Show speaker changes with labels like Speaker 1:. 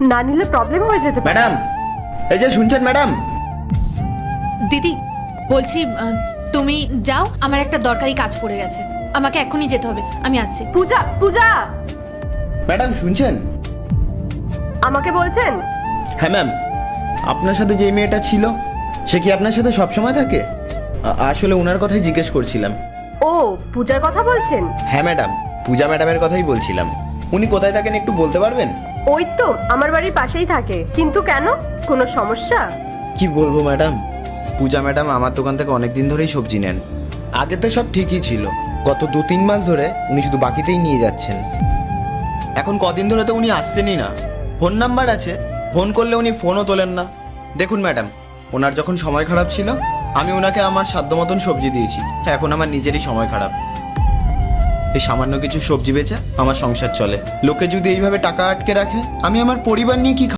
Speaker 1: না নিলে প্রবলেম হয়ে যেতে পারে।
Speaker 2: ম্যাডাম, এই যে শুনছেন ম্যাডাম?
Speaker 3: দিদি বলছি তুমি যাও, আমার একটা দরকারি কাজ পড়ে গেছে, আমাকে এখনই যেতে হবে, আমি আসছি।
Speaker 1: পূজা, পূজা
Speaker 2: ম্যাডাম শুনছেন?
Speaker 1: আমাকে বলছেন?
Speaker 2: হ্যাঁ ম্যাম, আপনার সাথে যে মেয়েটা ছিল সে কি আপনার সাথে সব সময় থাকে? আসলে ওনার কথাই জিজ্ঞেস করছিলাম।
Speaker 1: ও, পূজার কথা বলছেন?
Speaker 2: হ্যাঁ ম্যাডাম, পূজা ম্যাডামের কথাই বলছিলাম। উনি কোথায় থাকেন একটু বলতে পারবেন?
Speaker 1: ওই তো আমার বাড়ির পাশেই থাকে। কিন্তু কেন, কোনো সমস্যা?
Speaker 2: কি বলবো ম্যাডাম, পূজা ম্যাডাম আমার দোকান থেকে অনেক দিন ধরেই সবজি নেন। আগে তো সব ঠিকই ছিল, গত 2-3 মাস ধরে উনি শুধু বাকিতেই নিয়ে যাচ্ছেন। এখন কদিন ধরে তো উনি আসছেনই না। ফোন নাম্বার আছে, ফোন করলে উনি ফোনও তোলেন না। দেখুন ম্যাডাম, ওনার যখন সময় খারাপ ছিল আমি ওনাকে আমার সাধ্য মতন সবজি দিয়েছি। এখন আমার নিজেরই সময় খারাপ, এই সামান্য কিছু সবজি বেচে আমার সংসার চলে। লোকে যদি এইভাবে টাকা আটকে রাখে, আমি আমার পরিবার নিয়ে কি